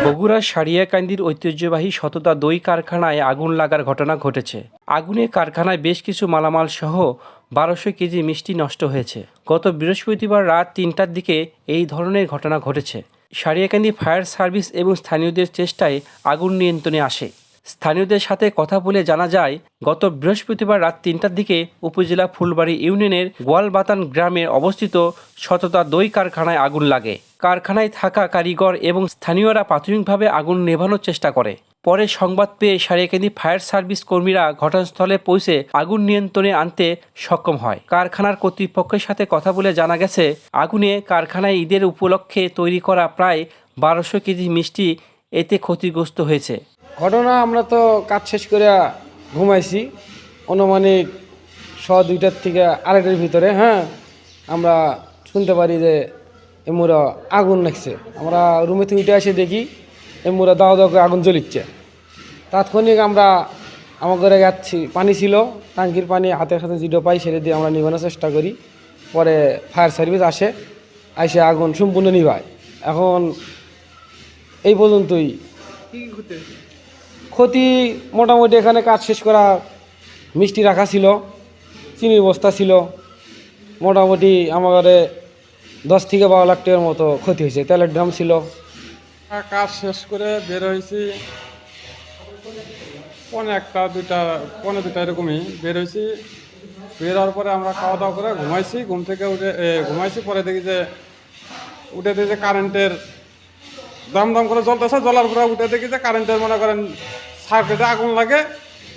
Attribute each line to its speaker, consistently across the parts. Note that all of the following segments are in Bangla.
Speaker 1: বগুড়ার সারিয়াকান্দির ঐতিহ্যবাহী সততা দই কারখানায় আগুন লাগার ঘটনা ঘটেছে। আগুনে কারখানায় বেশ কিছু মালামাল সহ 1200 কেজি মিষ্টি নষ্ট হয়েছে। গত বৃহস্পতিবার রাত 3টার দিকে এই ধরনের ঘটনা ঘটেছে। সারিয়াকান্দি ফায়ার সার্ভিস এবং স্থানীয়দের চেষ্টায় আগুন নিয়ন্ত্রণে আসে। স্থানীয়দের সাথে কথা বলে জানা যায়, গত বৃহস্পতিবার রাত 3টার দিকে উপজেলা ফুলবাড়ী ইউনিয়নের গোয়ালবাতান গ্রামে অবস্থিত সততা দই কারখানায় আগুন লাগে। কারখানায় থাকা কারিগর এবং স্থানীয়রা প্রাথমিকভাবে আগুন নেভানোর চেষ্টা করে। পরে সংবাদ পেয়ে সারিয়াকান্দি ফায়ার সার্ভিস কর্মীরা ঘটনাস্থলে পৌঁছে আগুন নিয়ন্ত্রণে আনতে সক্ষম হয়। কারখানার কর্তৃপক্ষের সাথে কথা বলে জানা গেছে, আগুনে কারখানায় ঈদের উপলক্ষে তৈরি করা প্রায় 1200 কেজি মিষ্টি এতে ক্ষতিগ্রস্ত হয়েছে।
Speaker 2: ঘটনা আমরা তো কাজ শেষ করে ঘুমাইছি অনুমানিক 2:30 থেকে 2:30-এর ভিতরে। আমরা শুনতে পারি যে এমুরা আগুন লাগছে। আমরা রুমে থেকে উঠে এসে দেখি এমুরা দাও দাও করে আগুন জ্বলিচ্ছে। তাৎক্ষণিক আমরা আমার ঘরে যাচ্ছি, পানি ছিল, ট্যাঙ্কির পানি হাতের সাথে জিডো পাই সেটা দিয়ে আমরা নিভানোর চেষ্টা করি। পরে ফায়ার সার্ভিস এসে আগুন সম্পূর্ণ নিভায়। এখন এই পর্যন্তই। ক্ষতি মোটামুটি এখানে কাজ শেষ করা মিষ্টি রাখা ছিল, চিনির বস্তা ছিল, মোটামুটি আমার 10 থেকে 12 লাখ টাকার মতো ক্ষতি হয়েছে। তেলের ড্রাম ছিল।
Speaker 3: কাজ শেষ করে বের হয়েছি পৌনে 2টা এরকমই বের হয়েছি। বের হওয়ার পরে আমরা খাওয়া দাওয়া করে ঘুমাইছি। ঘুম থেকে ঘুমাইছি, পরে দেখি যে কারেন্টের দাম করে জ্বলতেছে। জ্বলার পরে উঠে দেখি যে কারেন্টের মনে করেন সার্কিটে আগুন লাগে,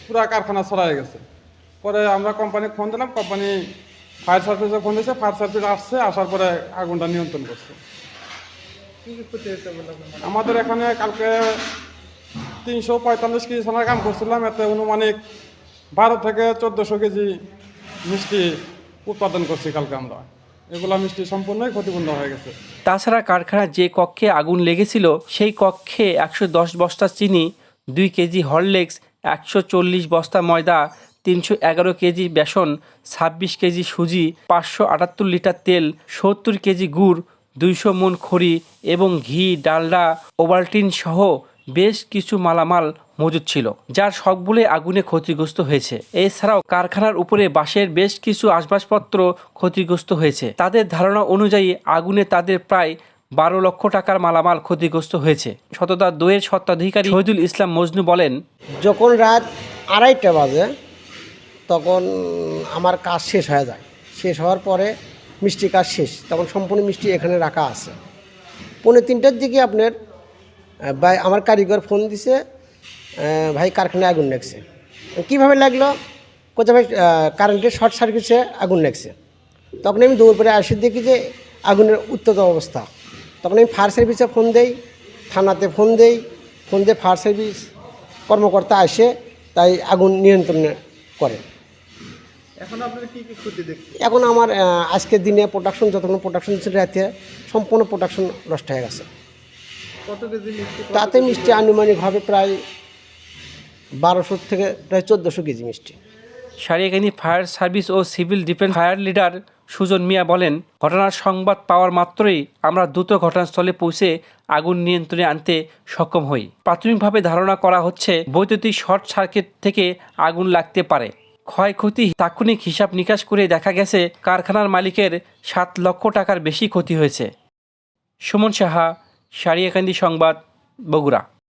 Speaker 3: পুরো কারখানা ছড়াই গেছে। পরে আমরা কোম্পানিকে ফোন দিলাম, কোম্পানি ফায়ার সার্ভিসে ফোন দিয়েছে, ফায়ার সার্ভিস আসার পরে আগুনটা নিয়ন্ত্রণ করছে। আমাদের এখানে কালকে 345 কেজি সোনার কাম করছিলাম, এতে অনুমানিক 12 থেকে 1400 কেজি মিষ্টি উৎপাদন করছি কালকে আমরা। এগুলা মিষ্টি সম্পূর্ণই ক্ষতিপূর্ণ হয়ে গেছে।
Speaker 1: তাছাড়া কারখানার যে কক্ষে আগুন লেগেছিল সেই কক্ষে 110 বস্তা চিনি, 2 কেজি হরলিক্স, 140 বস্তা ময়দা, 311 কেজি বেসন, 26 কেজি সুজি, 578 লিটার তেল, 70 কেজি গুড়, 200 মণ খড়ি এবং ঘি, ডালডা, ওভালটিন সহ বেশ কিছু মালামাল মজুদ ছিল, যার সবগুলোই আগুনে ক্ষতিগ্রস্ত হয়েছে। এছাড়াও কারখানার উপরে বাঁশের বেশ কিছু আসবাবপত্র ক্ষতিগ্রস্ত হয়েছে। তাদের ধারণা অনুযায়ী আগুনে তাদের প্রায় 12 লক্ষ টাকার মালামাল ক্ষতিগ্রস্ত হয়েছে। সততা দইয়ের স্বত্বাধিকারী শহীদুল ইসলাম মজনু বলেন,
Speaker 4: যখন রাত 2:30 বাজে তখন আমার কাজ শেষ হয়ে যায়। শেষ হওয়ার পরে মিষ্টি কাজ শেষ, তখন সম্পূর্ণ মিষ্টি এখানে রাখা আছে। 2:45-এর দিকে আপনার ভাই আমার কারিগর ফোন দিছে, ভাই কারখানায় আগুন লাগছে। কীভাবে লাগলো? কোথাও ভাই কারেন্টের শর্ট সার্কিটে আগুন লাগছে। তখন আমি দৌড় পরে আসি, দেখি যে আগুনের উত্তপ্ত অবস্থা। তখন আমি ফায়ার সার্ভিসে ফোন দেই, থানাতে ফোন দিয়ে ফায়ার সার্ভিস কর্মকর্তা আসে, তাই আগুন নিয়ন্ত্রণ করে।
Speaker 5: এখন আপনারা কি ক্ষতি দেখছেন?
Speaker 4: এখন আমার আজকের দিনে প্রোডাকশন, যতক্ষণ প্রোডাকশন ছিল রাতে, সম্পূর্ণ প্রোডাকশন নষ্ট হয়ে গেছে।
Speaker 5: কত কেজি মিষ্টি?
Speaker 4: তাতে মিষ্টি আনুমানিকভাবে প্রায় 1200 থেকে প্রায় 1400 কেজি মিষ্টি।
Speaker 1: সারিয়াকান্দি ফায়ার সার্ভিস ও civil defence fire leader Sujan Mia বলেন, ঘটনার সংবাদ পাওয়ার মাত্রই আমরা দ্রুত ঘটনাস্থলে পৌঁছে আগুন নিয়ন্ত্রণে আনতে সক্ষম হই। প্রাথমিকভাবে ধারণা করা হচ্ছে বৈদ্যুতিক শর্ট সার্কিট থেকে আগুন লাগতে পারে। ক্ষয়ক্ষতি তাৎক্ষণিক হিসাব নিকাশ করে দেখা গেছে কারখানার মালিকের 7 লক্ষ টাকার বেশি ক্ষতি হয়েছে। সুমন সাহা, সারিয়াকান্দি সংবাদ, বগুড়া।